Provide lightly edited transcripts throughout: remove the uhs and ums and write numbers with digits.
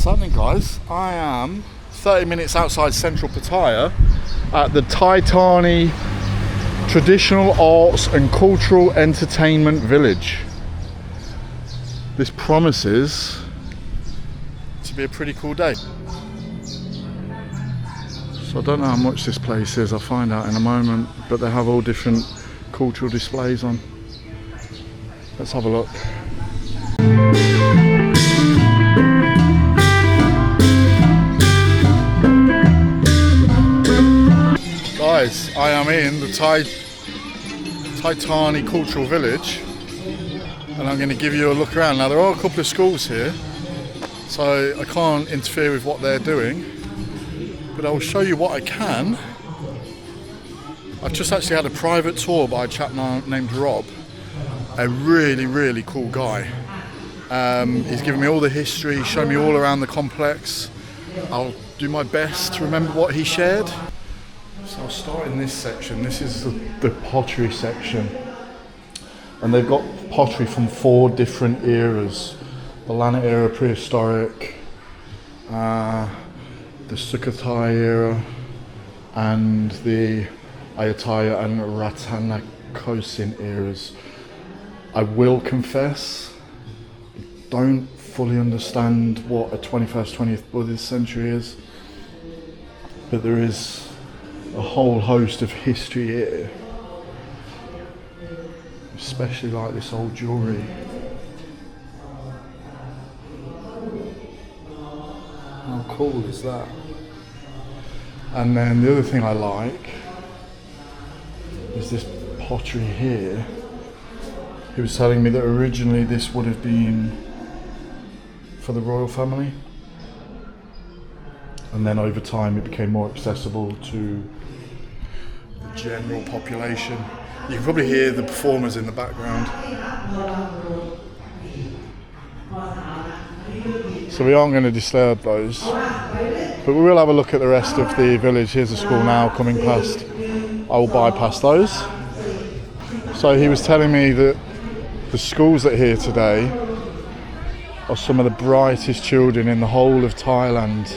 What's happening, guys? I am 30 minutes outside central Pattaya at the Thani Traditional Arts and Cultural Entertainment Village. This promises to be a pretty cool day. So I don't know how much this place is, I'll find out in a moment, but they have all different cultural displays on. Let's have a look. Guys, I am in the Thani Cultural Village and I'm going to give you a look around. Now there are a couple of schools here, so I can't interfere with what they're doing, but I will show you what I can. I've just actually had a private tour by a chap named Rob, a really cool guy. He's given me all the history, shown me all around the complex. I'll do my best to remember what he shared. So I'll start in this section. This is the pottery section. And they've got pottery from 4 different eras. The Lana era, prehistoric, the Sukhumvit era, and the Ayutthaya and Ratanakosin eras. I will confess, I don't fully understand what a 21st, 20th Buddhist century is, but there is a whole host of history here, especially like this old jewellery. How cool is that? And then the other thing I like is this pottery here. He was telling me that originally this would have been for the royal family, and then over time it became more accessible to the general population. You can probably hear the performers in the background. So we aren't going to disturb those, but we will have a look at the rest of the village. Here's a school now coming past. I will bypass those. So he was telling me that the schools that are here today are some of the brightest children in the whole of Thailand,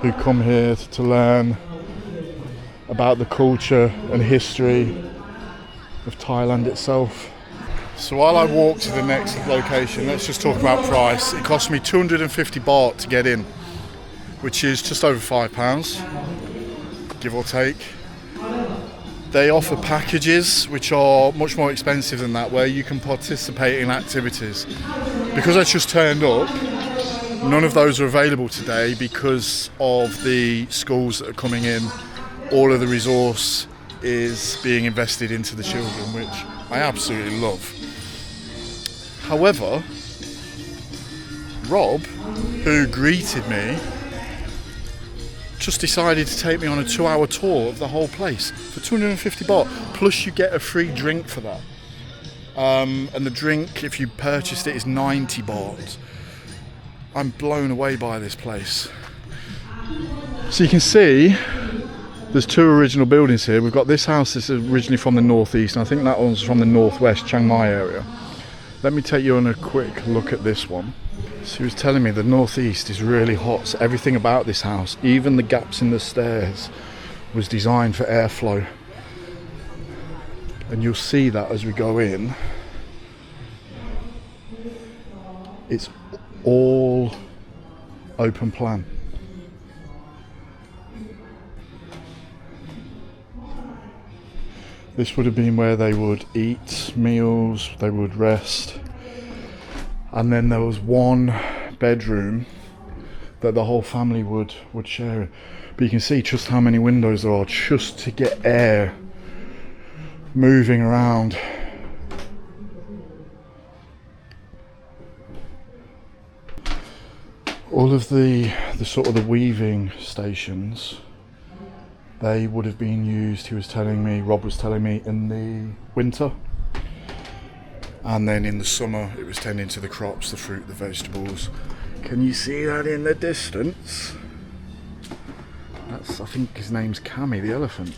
who come here to learn about the culture and history of Thailand itself. So while I walk to the next location, let's just talk about price. It cost me 250 baht to get in, which is just over £5, give or take. They offer packages which are much more expensive than that, where you can participate in activities. Because I just turned up, none of those are available today because of the schools that are coming in. All of the resource is being invested into the children, which I absolutely love. However, Rob, who greeted me, just decided to take me on a 2-hour tour of the whole place for 250 baht, plus you get a free drink for that. And the drink, if you purchased it, is 90 baht. I'm blown away by this place. So you can see there's 2 original buildings here. We've got this house that's originally from the northeast, and I think that one's from the northwest, Chiang Mai area. Let me take you on a quick look at this one. So he was telling me the northeast is really hot, so everything about this house, even the gaps in the stairs, was designed for airflow. And you'll see that as we go in. It's all open plan. This would have been where they would eat meals, they would rest. And then there was one bedroom that the whole family would share. But you can see just how many windows there are just to get air moving around. All of the sort of the weaving stations, they would have been used, Rob was telling me, in the winter. And then in the summer, it was tending to the crops, the fruit, the vegetables. Can you see that in the distance? I think his name's Kami, the elephant.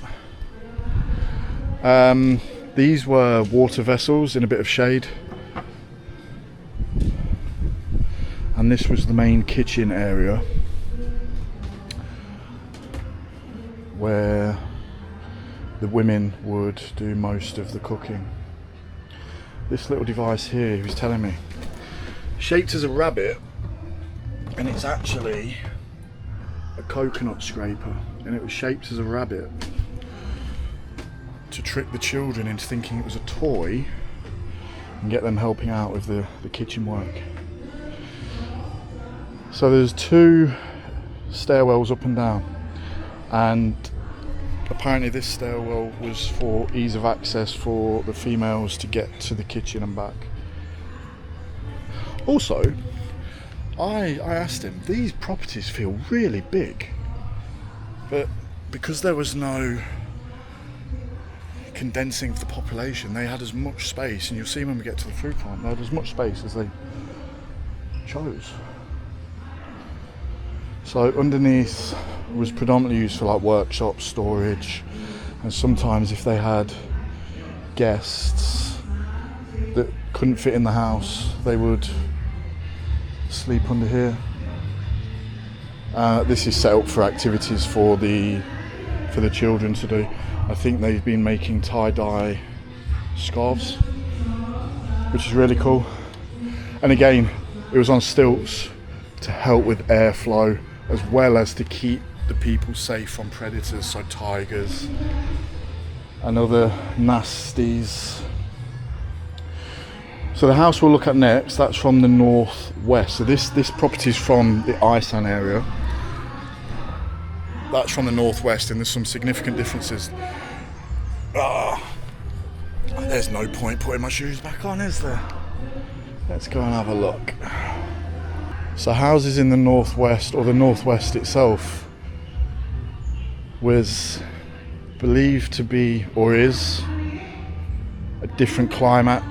These were water vessels in a bit of shade. and this was the main kitchen area where the women would do most of the cooking. This little device here, he was telling me, shaped as a rabbit, and it's actually a coconut scraper, and it was shaped as a rabbit to trick the children into thinking it was a toy and get them helping out with the kitchen work. So there's 2 stairwells up and down, and apparently this stairwell was for ease of access for the females to get to the kitchen and back. Also, I asked him, these properties feel really big, but because there was no condensing of the population, they had as much space, and you'll see when we get to the food plant, they had as much space as they chose. So underneath was predominantly used for like workshops, storage, and sometimes if they had guests that couldn't fit in the house, they would sleep under here. This is set up for activities for the children to do. I think they've been making tie-dye scarves, which is really cool. And again, it was on stilts to help with airflow, as well as to keep the people safe from predators, so tigers and other nasties. So the house we'll look at next, that's from the northwest. So this property is from the Isan area. That's from the northwest, and there's some significant differences. There's no point putting my shoes back on, is there? Let's go and have a look. So houses in the northwest, or the northwest itself, was believed to be, or is, a different climate,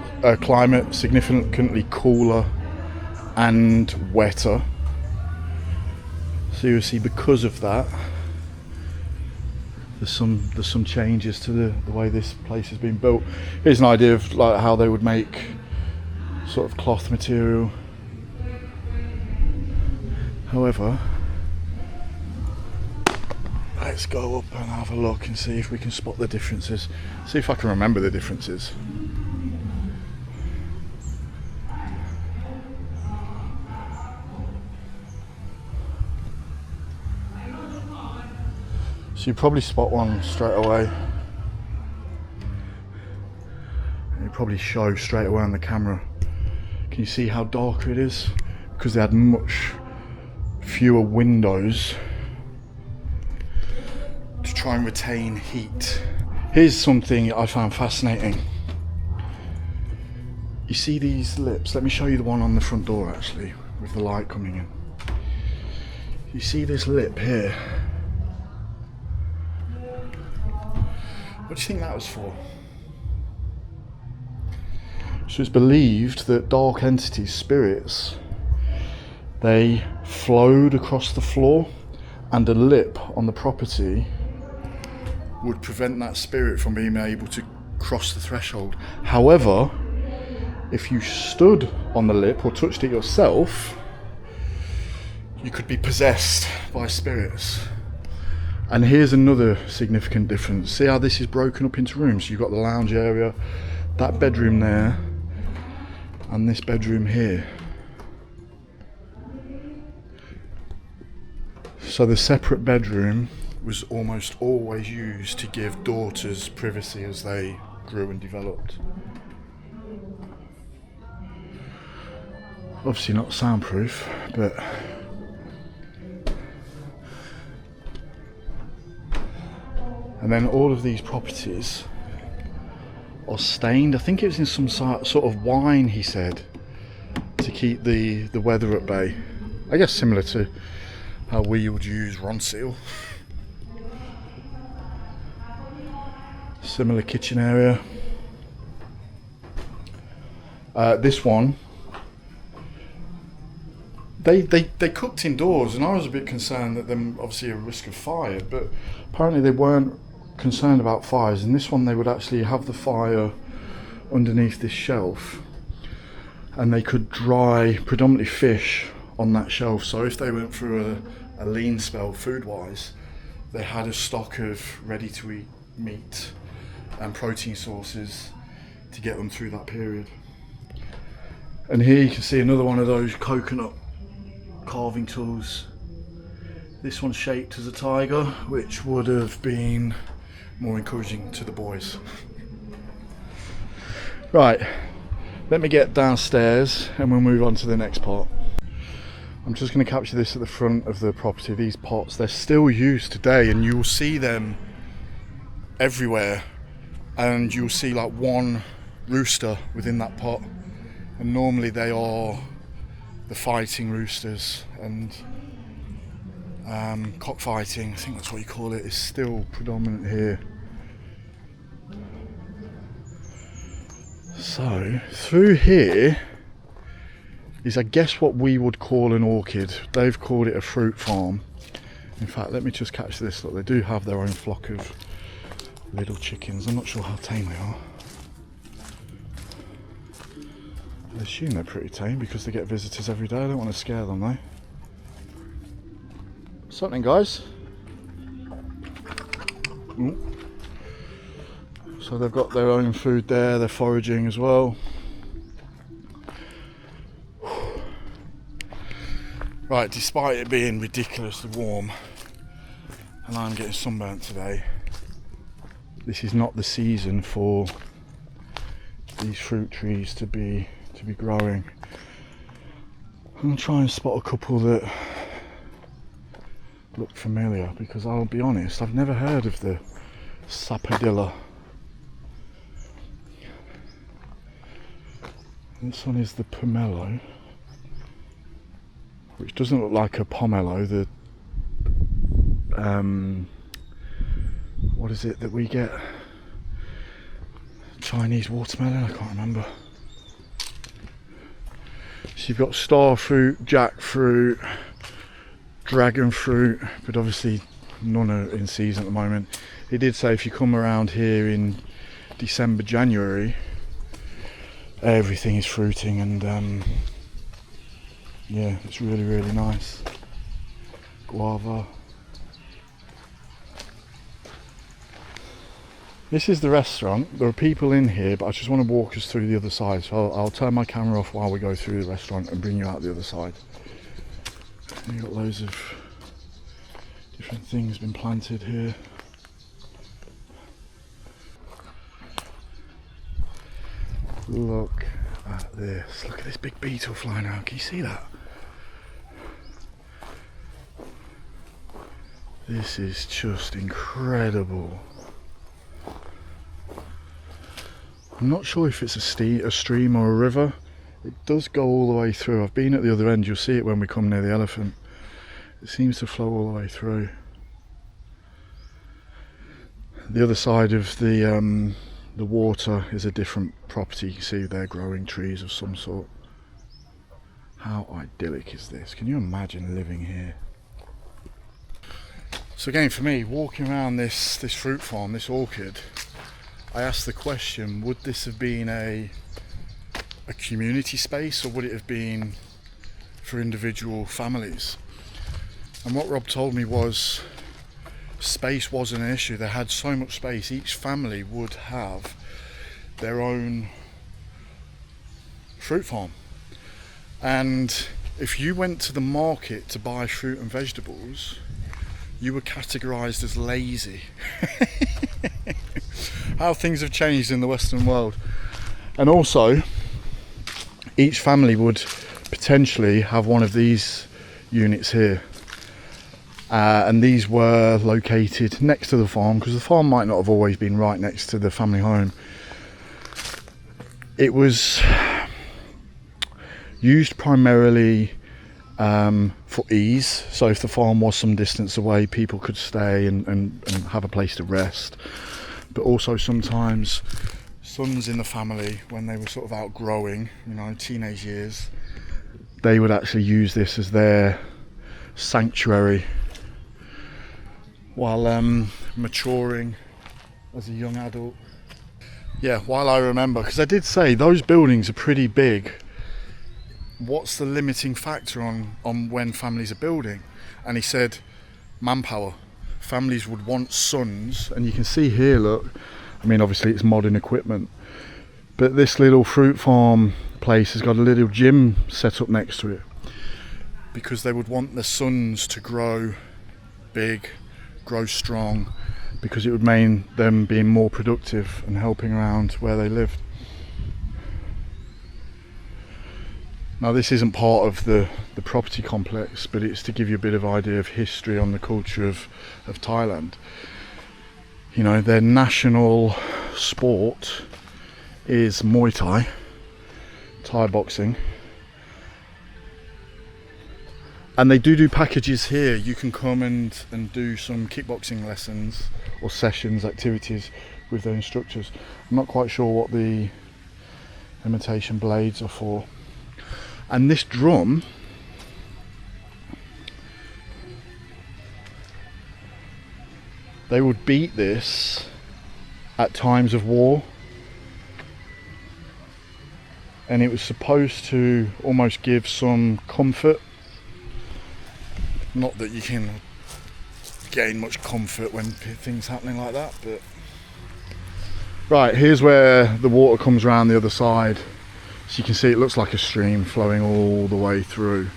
significantly cooler and wetter. So you see, because of that, there's some changes to the way this place has been built. Here's an idea of like how they would make sort of cloth material. However, let's go up and have a look and see if we can spot the differences. See if I can remember the differences. So you probably spot one straight away. And you probably show straight away on the camera. Can you see how darker it is? Because they had much fewer windows to try and retain heat. Here's something I found fascinating. You see these lips? Let me show you the one on the front door actually, with the light coming in. You see this lip here? What do you think that was for? So it's believed that dark entities, spirits, they flowed across the floor, and a lip on the property would prevent that spirit from being able to cross the threshold. However, if you stood on the lip or touched it yourself, you could be possessed by spirits. And here's another significant difference. See how this is broken up into rooms? You've got the lounge area, that bedroom there, and this bedroom here. So the separate bedroom was almost always used to give daughters privacy as they grew and developed. Obviously not soundproof, but and then all of these properties are stained. I think it was in some sort of wine, he said, to keep the weather at bay. I guess similar to how we would use Ronseal. Similar kitchen area. This one, they cooked indoors, and I was a bit concerned that there obviously a risk of fire, but apparently they weren't concerned about fires. In this one they would actually have the fire underneath this shelf, and they could dry predominantly fish on that shelf. So if they went through a lean spell food-wise, they had a stock of ready-to-eat meat and protein sources to get them through that period. And here you can see another one of those coconut carving tools. This one's shaped as a tiger, which would have been more encouraging to the boys. Right, let me get downstairs and we'll move on to the next part. I'm just going to capture this at the front of the property. These pots, they're still used today, and you'll see them everywhere, and you'll see like one rooster within that pot, and normally they are the fighting roosters, and cockfighting, I think that's what you call it, is still predominant here. So through here is, I guess, what we would call an orchard. They've called it a fruit farm. In fact, let me just catch this. Look, they do have their own flock of little chickens. I'm not sure how tame they are. I assume they're pretty tame because they get visitors every day. I don't want to scare them though. Something, guys. Ooh. So they've got their own food there. They're foraging as well. Right, despite it being ridiculously warm and I'm getting sunburnt today, this is not the season for these fruit trees to be growing. I'm going to try and spot a couple that look familiar, because I'll be honest, I've never heard of the sapodilla. This one is the pomelo, which doesn't look like a pomelo. The what is it that we get? Chinese watermelon, I can't remember. So you've got star fruit, jackfruit, dragon fruit, but obviously none are in season at the moment. It did say if you come around here in December, January, everything is fruiting, and yeah, it's really, really nice. Guava. This is the restaurant. There are people in here, but I just want to walk us through the other side. So I'll turn my camera off while we go through the restaurant and bring you out the other side. And you've got loads of different things been planted here. Look at this. Look at this big beetle flying out. Can you see that? This is just incredible. I'm not sure if it's a stream or a river. It does go all the way through. I've been at the other end. You'll see it when we come near the elephant. It seems to flow all the way through. The other side of the water is a different property. You can see they're growing trees of some sort. How idyllic is this? Can you imagine living here? So again, for me, walking around this fruit farm, this orchard, I asked the question, would this have been a community space, or would it have been for individual families? And what Rob told me was space wasn't an issue. They had so much space, each family would have their own fruit farm. And if you went to the market to buy fruit and vegetables, you were categorized as lazy. How things have changed in the Western world. And also, each family would potentially have one of these units here. And these were located next to the farm, because the farm might not have always been right next to the family home. It was used primarily for ease. So if the farm was some distance away, people could stay and have a place to rest. But also sometimes sons in the family, when they were sort of outgrowing, teenage years, they would actually use this as their sanctuary while maturing as a young adult. Yeah, while I remember, because I did say those buildings are pretty big. what's the limiting factor on when families are building? And he said, manpower. Families would want sons, and you can see here, look, I mean obviously it's modern equipment, but this little fruit farm place has got a little gym set up next to it, because they would want their sons to grow big, grow strong, because it would mean them being more productive and helping around where they lived. Now this isn't part of the property complex, but it's to give you a bit of idea of history on the culture of Thailand. You know, their national sport is Muay Thai, Thai boxing. And they do packages here. You can come and do some kickboxing lessons or sessions, activities with their instructors. I'm not quite sure what the imitation blades are for. And this drum, they would beat this at times of war, and it was supposed to almost give some comfort. Not that you can gain much comfort when things happening like that, but right, here's where the water comes around the other side. So you can see it looks like a stream flowing all the way through.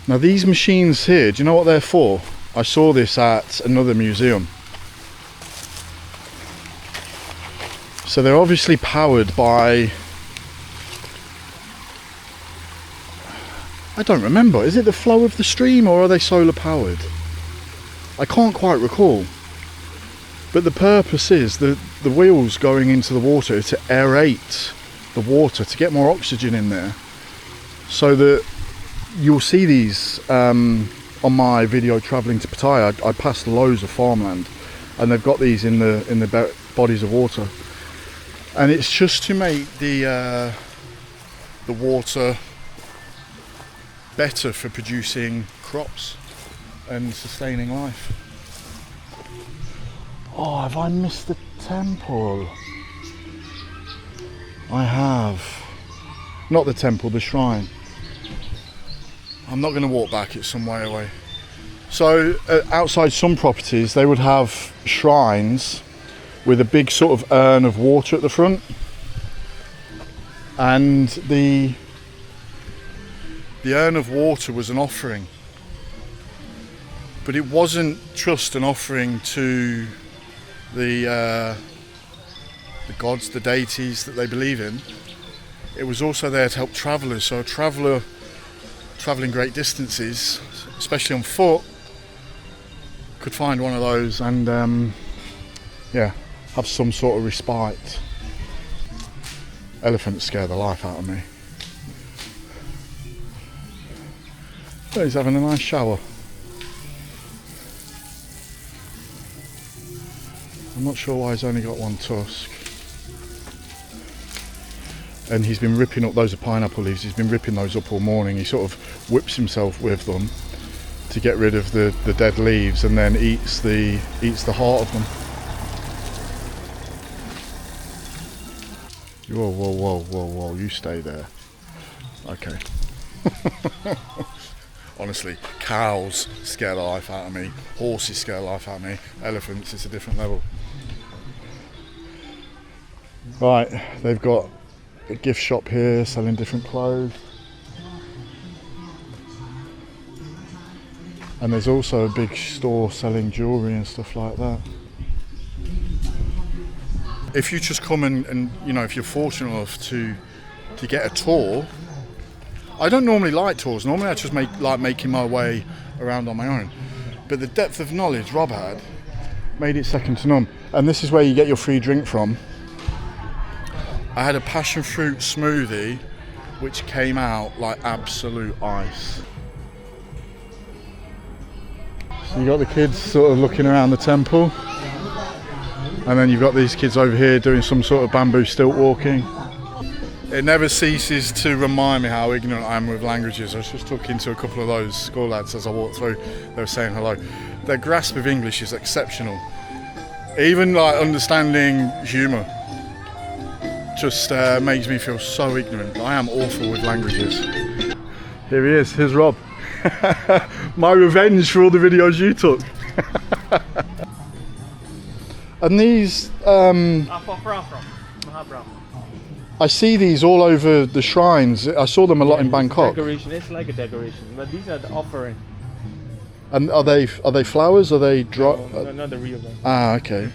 Now these machines here, do you know what they're for? I saw this at another museum. So they're obviously powered by, I don't remember, is it the flow of the stream or are they solar powered? I can't quite recall. But the purpose is the wheels going into the water to aerate the water, to get more oxygen in there, so that you'll see these on my video traveling to Pattaya. I passed loads of farmland, and they've got these in the bodies of water, and it's just to make the water better for producing crops and sustaining life. Oh, have I missed the temple? I have. Not the temple, the shrine. I'm not going to walk back, it's some way away. So outside some properties they would have shrines with a big sort of urn of water at the front, and the urn of water was an offering, but it wasn't just an offering to the gods, the deities that they believe in. It was also there to help travellers. So a traveller travelling great distances, especially on foot, could find one of those and yeah, have some sort of respite. Elephants scare the life out of me. But he's having a nice shower. I'm not sure why he's only got one tusk. And he's been ripping up, those are pineapple leaves, he's been ripping those up all morning. He sort of whips himself with them to get rid of the dead leaves, and then eats the heart of them. Whoa, whoa, whoa, whoa, whoa, you stay there. Okay. Honestly, cows scare the life out of me, horses scare the life out of me, elephants, it's a different level. Right, they've got a gift shop here selling different clothes, and there's also a big store selling jewellery and stuff like that. If you just come and you know, if you're fortunate enough to get a tour, I don't normally like tours, normally I just like making my way around on my own, but the depth of knowledge Rob had made it second to none. And this is where you get your free drink from. I had a passion fruit smoothie which came out like absolute ice. So you got the kids sort of looking around the temple, and then you've got these kids over here doing some sort of bamboo stilt walking. It never ceases to remind me how ignorant I am with languages. I was just talking to a couple of those school lads as I walked through. They were saying hello. Their grasp of English is exceptional. Even like understanding humour. just makes me feel so ignorant. I am awful with languages. Here he is, here's Rob. My revenge for all the videos you took. And these, I see these all over the shrines. I saw them a lot in Bangkok. Decoration, it's like a decoration, but these are the offering. And are they flowers? Are they dry? No, not the real one. Ah, okay.